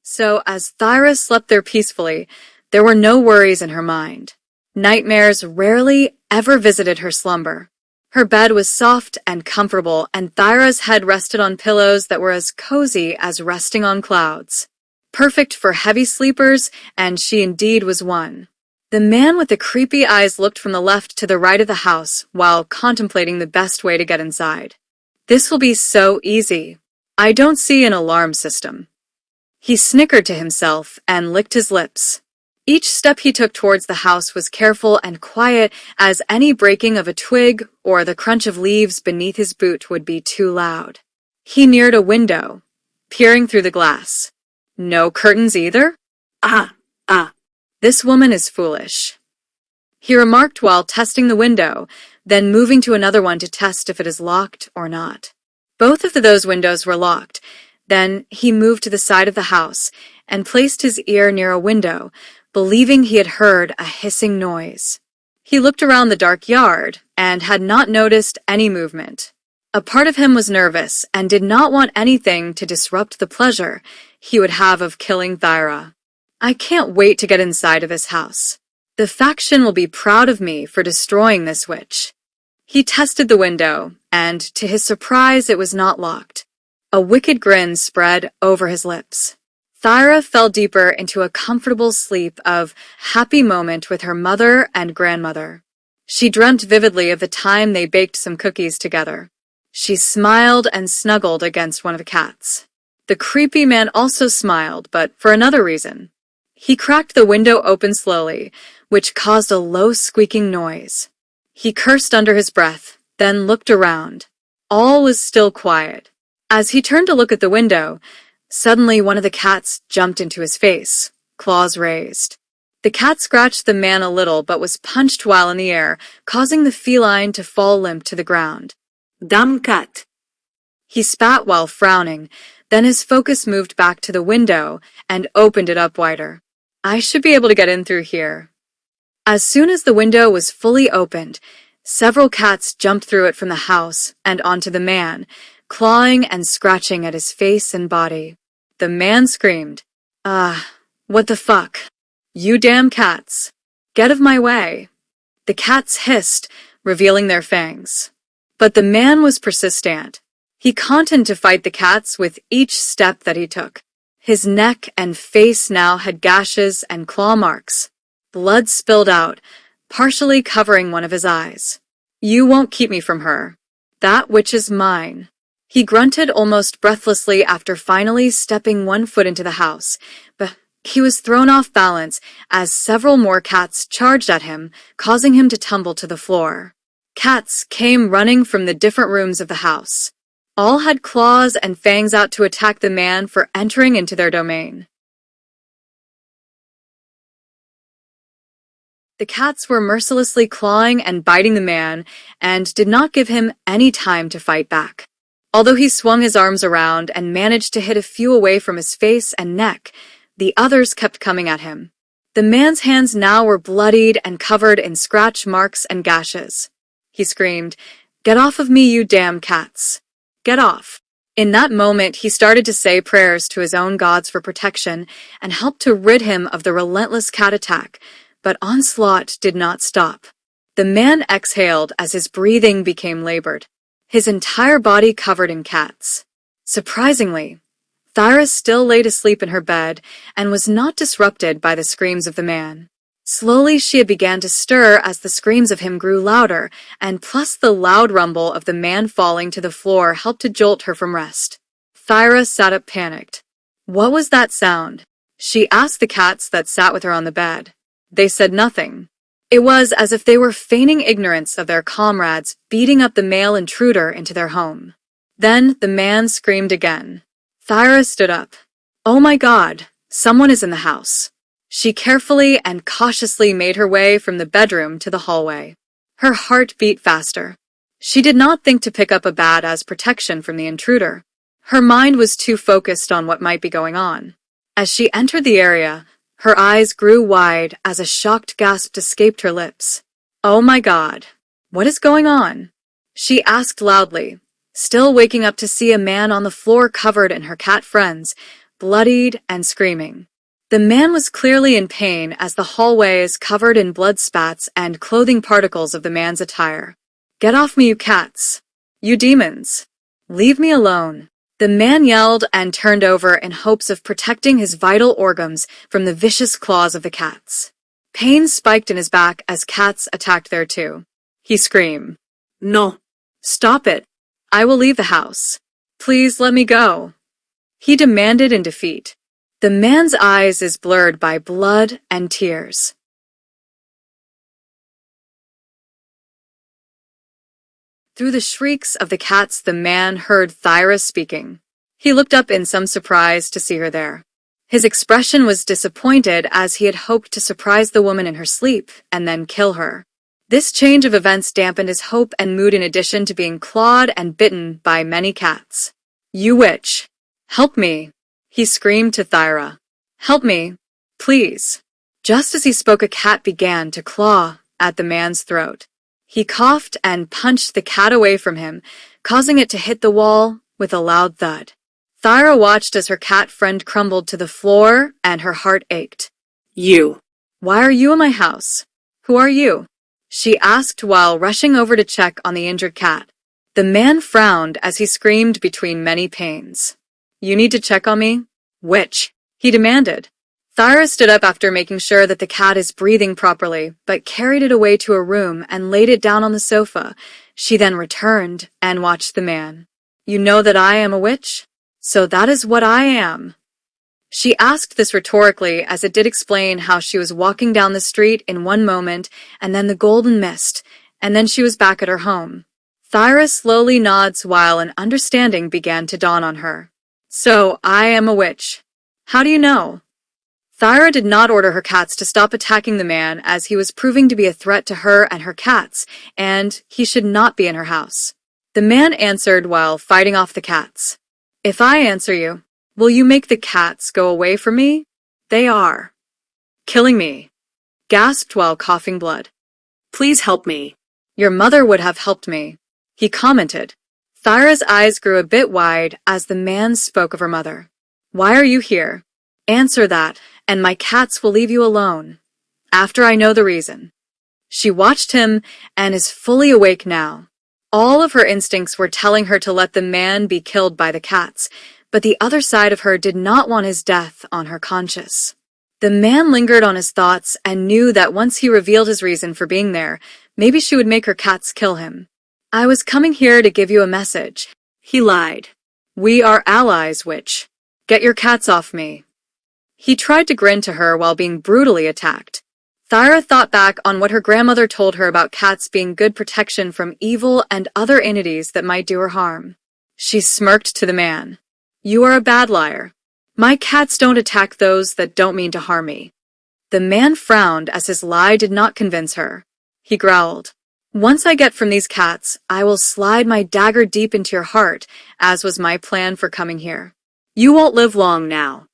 So as Thyra slept there peacefully, there were no worries in her mind. Nightmares rarely ever visited her slumber. Her bed was soft and comfortable, and Thyra's head rested on pillows that were as cozy as resting on clouds. Perfect for heavy sleepers, and she indeed was one. The man with the creepy eyes looked from the left to the right of the house while contemplating the best way to get inside. This will be so easy. I don't see an alarm system. He snickered to himself and licked his lips. Each step he took towards the house was careful and quiet, as any breaking of a twig or the crunch of leaves beneath his boot would be too loud. He neared a window, peering through the glass. No curtains either? This woman is foolish. He remarked while testing the window, then moving to another one to test if it is locked or not. Both of those windows were locked. Then he moved to the side of the house and placed his ear near a window, believing he had heard a hissing noise. He looked around the dark yard and had not noticed any movement. A part of him was nervous and did not want anything to disrupt the pleasure he would have of killing Thyra. I can't wait to get inside of his house. The faction will be proud of me for destroying this witch. He tested the window, and to his surprise it was not locked. A wicked grin spread over his lips. Thyra fell deeper into a comfortable sleep of happy moment with her mother and grandmother. She dreamt vividly of the time they baked some cookies together. She smiled and snuggled against one of the cats. The creepy man also smiled, but for another reason. He cracked the window open slowly, which caused a low squeaking noise. He cursed under his breath, then looked around. All was still quiet. As he turned to look at the window, suddenly one of the cats jumped into his face, claws raised. The cat scratched the man a little but was punched while in the air, causing the feline to fall limp to the ground. Dumb cat. He spat while frowning, then his focus moved back to the window and opened it up wider. I should be able to get in through here. As soon as the window was fully opened, several cats jumped through it from the house and onto the man, clawing and scratching at his face and body. The man screamed, what the fuck? You damn cats. Get of my way. The cats hissed, revealing their fangs. But the man was persistent. He continued to fight the cats with each step that he took. His neck and face now had gashes and claw marks. Blood spilled out, partially covering one of his eyes. You won't keep me from her. That witch is mine. He grunted almost breathlessly after finally stepping one foot into the house, but he was thrown off balance as several more cats charged at him, causing him to tumble to the floor. Cats came running from the different rooms of the house. All had claws and fangs out to attack the man for entering into their domain. The cats were mercilessly clawing and biting the man and did not give him any time to fight back. Although he swung his arms around and managed to hit a few away from his face and neck, the others kept coming at him. The man's hands now were bloodied and covered in scratch marks and gashes. He screamed, "Get off of me, you damn cats! Get off!" In that moment, he started to say prayers to his own gods for protection and helped to rid him of the relentless cat attack, but onslaught did not stop. The man exhaled as his breathing became labored, his entire body covered in cats. Surprisingly, Thyra still lay asleep in her bed and was not disrupted by the screams of the man. Slowly she began to stir as the screams of him grew louder, and plus the loud rumble of the man falling to the floor helped to jolt her from rest. Thyra sat up panicked. What was that sound? She asked the cats that sat with her on the bed. They said nothing. It was as if they were feigning ignorance of their comrades beating up the male intruder into their home. Then the man screamed again. Thyra stood up. Oh my God, someone is in the house. She carefully and cautiously made her way from the bedroom to the hallway. Her heart beat faster. She did not think to pick up a bat as protection from the intruder. Her mind was too focused on what might be going on. As she entered the area, her eyes grew wide as a shocked gasp escaped her lips. Oh my God, what is going on? She asked loudly, still waking up to see a man on the floor covered in her cat friends, bloodied and screaming. The man was clearly in pain as the hallway is covered in blood spats and clothing particles of the man's attire. "Get off me, you cats! You demons! Leave me alone!" The man yelled and turned over in hopes of protecting his vital organs from the vicious claws of the cats. Pain spiked in his back as cats attacked there too. He screamed, "No! Stop it! I will leave the house. Please let me go!" He demanded in defeat. The man's eyes is blurred by blood and tears. Through the shrieks of the cats, the man heard Thyra speaking. He looked up in some surprise to see her there. His expression was disappointed as he had hoped to surprise the woman in her sleep and then kill her. This change of events dampened his hope and mood in addition to being clawed and bitten by many cats. "You witch! Help me!" he screamed to Thyra. "Help me, please." Just as he spoke, a cat began to claw at the man's throat. He coughed and punched the cat away from him, causing it to hit the wall with a loud thud. Thyra watched as her cat friend crumbled to the floor and her heart ached. "You. Why are you in my house? Who are you?" she asked while rushing over to check on the injured cat. The man frowned as he screamed between many pains. "You need to check on me? Witch," he demanded. Thyra stood up after making sure that the cat is breathing properly, but carried it away to a room and laid it down on the sofa. She then returned and watched the man. "You know that I am a witch? So that is what I am." She asked this rhetorically, as it did explain how she was walking down the street in one moment and then the golden mist, and then she was back at her home. Thyra slowly nods while an understanding began to dawn on her. "So I am a witch. How do you know?" Thyra did not order her cats to stop attacking the man, as he was proving to be a threat to her and her cats, and he should not be in her house. The man answered while fighting off the cats. "If I answer you, will you make the cats go away from me? They are killing me," gasped while coughing blood. "Please help me." "Your mother would have helped me," he commented. Thyra's eyes grew a bit wide as the man spoke of her mother. "Why are you here? Answer that, and my cats will leave you alone, after I know the reason." She watched him and is fully awake now. All of her instincts were telling her to let the man be killed by the cats, but the other side of her did not want his death on her conscience. The man lingered on his thoughts and knew that once he revealed his reason for being there, maybe she would make her cats kill him. "I was coming here to give you a message," he lied. "We are allies, witch. Get your cats off me." He tried to grin to her while being brutally attacked. Thyra thought back on what her grandmother told her about cats being good protection from evil and other entities that might do her harm. She smirked to the man. "You are a bad liar. My cats don't attack those that don't mean to harm me." The man frowned as his lie did not convince her. He growled, "Once I get from these cats, I will slide my dagger deep into your heart, as was my plan for coming here. You won't live long now."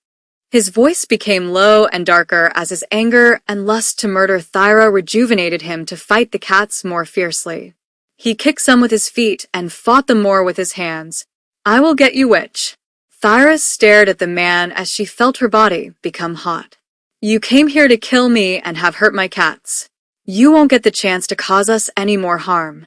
His voice became low and darker as his anger and lust to murder Thyra rejuvenated him to fight the cats more fiercely. He kicked some with his feet and fought them more with his hands. "I will get you, witch." Thyra stared at the man as she felt her body become hot. "You came here to kill me and have hurt my cats. You won't get the chance to cause us any more harm."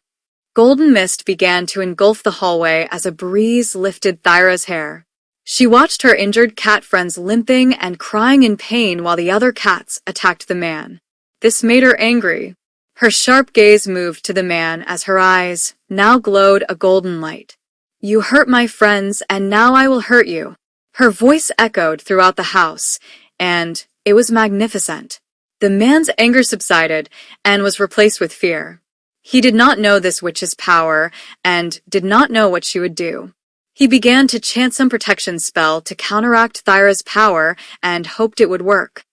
Golden mist began to engulf the hallway as a breeze lifted Thyra's hair. She watched her injured cat friends limping and crying in pain while the other cats attacked the man. This made her angry. Her sharp gaze moved to the man as her eyes now glowed a golden light. "You hurt my friends, and now I will hurt you." Her voice echoed throughout the house, and it was magnificent. The man's anger subsided and was replaced with fear. He did not know this witch's power and did not know what she would do. He began to chant some protection spell to counteract Thyra's power and hoped it would work.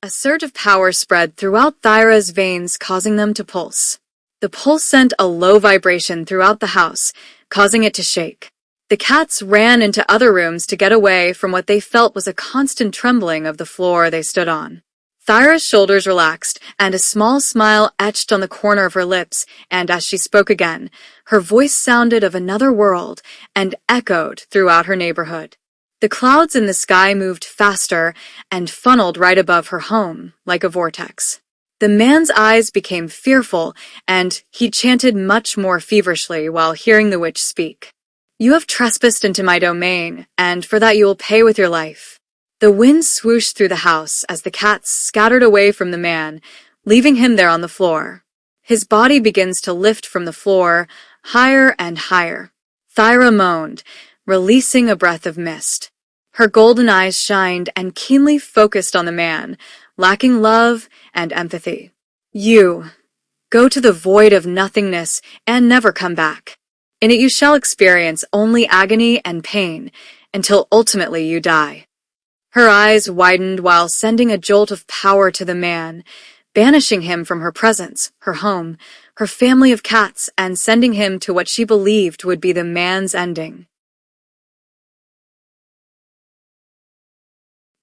A surge of power spread throughout Thyra's veins, causing them to pulse. The pulse sent a low vibration throughout the house, causing it to shake. The cats ran into other rooms to get away from what they felt was a constant trembling of the floor they stood on. Thyra's shoulders relaxed, and a small smile etched on the corner of her lips, and as she spoke again, her voice sounded of another world and echoed throughout her neighborhood. The clouds in the sky moved faster and funneled right above her home like a vortex. The man's eyes became fearful, and he chanted much more feverishly while hearing the witch speak. "You have trespassed into my domain, and for that you will pay with your life." The wind swooshed through the house as the cats scattered away from the man, leaving him there on the floor. His body begins to lift from the floor, higher and higher. Thyra moaned, releasing a breath of mist. Her golden eyes shined and keenly focused on the man, lacking love and empathy. "You, go to the void of nothingness and never come back. In it you shall experience only agony and pain, until ultimately you die." Her eyes widened while sending a jolt of power to the man, banishing him from her presence, her home, her family of cats, and sending him to what she believed would be the man's ending.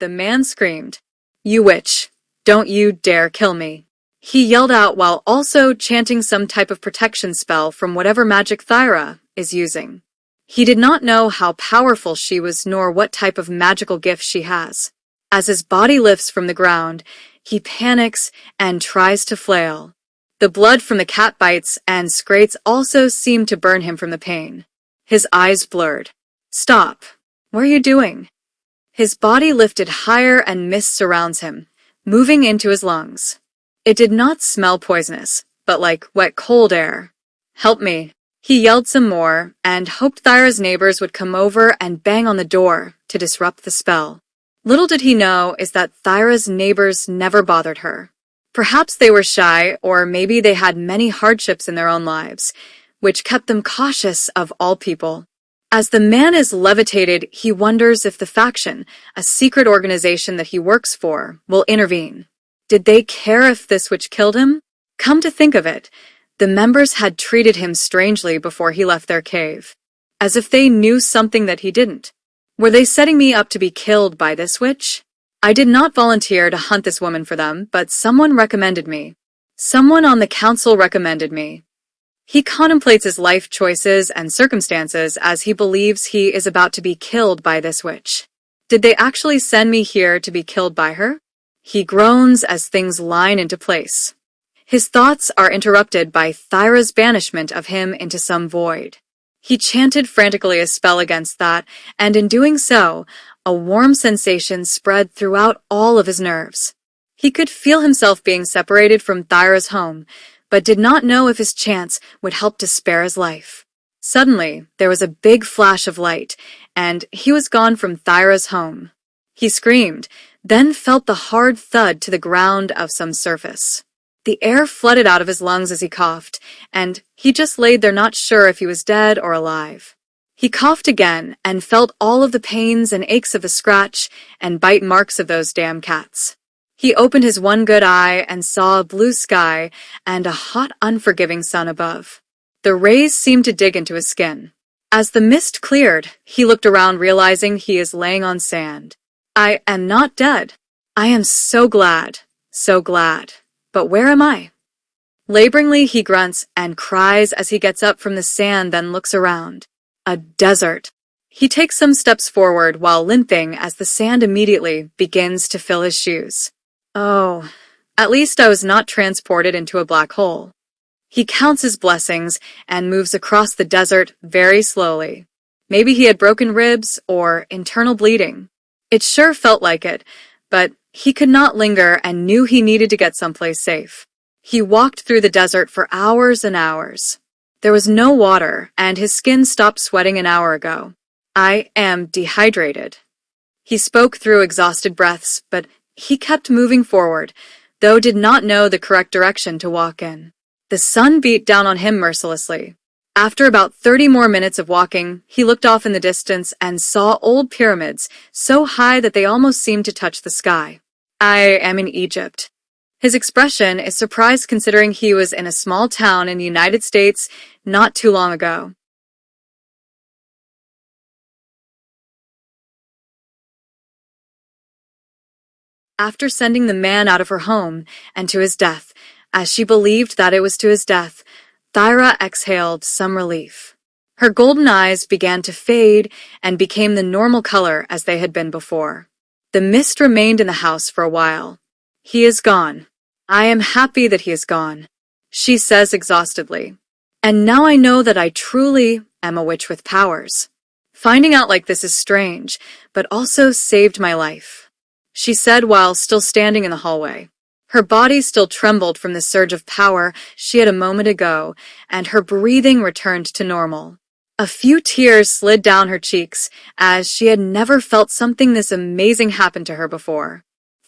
The man screamed, "You witch, don't you dare kill me." He yelled out while also chanting some type of protection spell from whatever magic Thyra is using. He did not know how powerful she was nor what type of magical gift she has. As his body lifts from the ground, he panics and tries to flail. The blood from the cat bites and scrates also seemed to burn him from the pain. His eyes blurred. "Stop. What are you doing?" His body lifted higher and mist surrounds him, moving into his lungs. It did not smell poisonous, but like wet cold air. "Help me." He yelled some more, and hoped Thyra's neighbors would come over and bang on the door to disrupt the spell. Little did he know is that Thyra's neighbors never bothered her. Perhaps they were shy, or maybe they had many hardships in their own lives, which kept them cautious of all people. As the man is levitated, he wonders if the faction, a secret organization that he works for, will intervene. Did they care if this witch killed him? Come to think of it, the members had treated him strangely before he left their cave, as if they knew something that he didn't. Were they setting me up to be killed by this witch? I did not volunteer to hunt this woman for them, but someone recommended me. Someone on the council recommended me. He contemplates his life choices and circumstances as he believes he is about to be killed by this witch. Did they actually send me here to be killed by her? He groans as things line into place. His thoughts are interrupted by Thyra's banishment of him into some void. He chanted frantically a spell against that, and in doing so, a warm sensation spread throughout all of his nerves. He could feel himself being separated from Thyra's home, but did not know if his chance would help to spare his life. Suddenly, there was a big flash of light, and he was gone from Thyra's home. He screamed, then felt the hard thud to the ground of some surface. The air flooded out of his lungs as he coughed, and he just laid there not sure if he was dead or alive. He coughed again and felt all of the pains and aches of the scratch and bite marks of those damn cats. He opened his one good eye and saw a blue sky and a hot, unforgiving sun above. The rays seemed to dig into his skin. As the mist cleared, he looked around realizing he is laying on sand. "I am not dead. I am so glad, so glad. But where am I?" Laboringly, he grunts and cries as he gets up from the sand, then looks around. A desert. He takes some steps forward while limping as the sand immediately begins to fill his shoes. Oh, at least I was not transported into a black hole. He counts his blessings and moves across the desert very slowly. Maybe he had broken ribs or internal bleeding. It sure felt like it, but he could not linger and knew he needed to get someplace safe. He walked through the desert for hours and hours. There was no water, and his skin stopped sweating an hour ago. "I am dehydrated." He spoke through exhausted breaths, but he kept moving forward, though did not know the correct direction to walk in. The sun beat down on him mercilessly. After about 30 more minutes of walking, he looked off in the distance and saw old pyramids so high that they almost seemed to touch the sky. "I am in Egypt." His expression is surprised considering he was in a small town in the United States not too long ago. After sending the man out of her home and to his death, as she believed that it was to his death, Thyra exhaled some relief. Her golden eyes began to fade and became the normal color as they had been before. The mist remained in the house for a while. He is gone. I am happy that he is gone, she says exhaustedly. And now I know that I truly am a witch with powers. Finding out like this is strange, but also saved my life, she said while still standing in the hallway. Her body still trembled from the surge of power she had a moment ago, and her breathing returned to normal. A few tears slid down her cheeks, as she had never felt something this amazing happen to her before.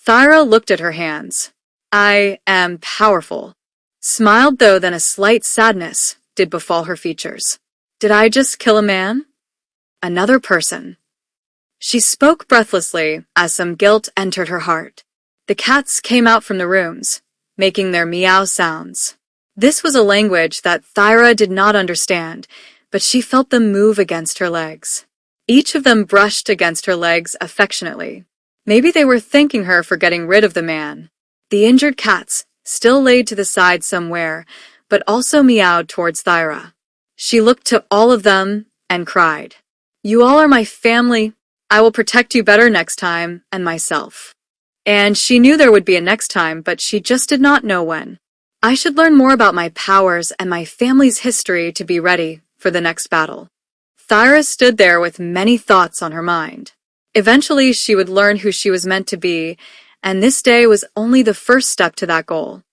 Thyra looked at her hands. I am powerful. Smiled though, then a slight sadness did befall her features. Did I just kill a man? Another person. She spoke breathlessly as some guilt entered her heart. The cats came out from the rooms, making their meow sounds. This was a language that Thyra did not understand, but she felt them move against her legs. Each of them brushed against her legs affectionately. Maybe they were thanking her for getting rid of the man. The injured cats still laid to the side somewhere, but also meowed towards Thyra. She looked to all of them and cried, You all are my family. I will protect you better next time, and myself. And she knew there would be a next time, but she just did not know when. I should learn more about my powers and my family's history to be ready for the next battle. Thyra stood there with many thoughts on her mind. Eventually, she would learn who she was meant to be, and this day was only the first step to that goal.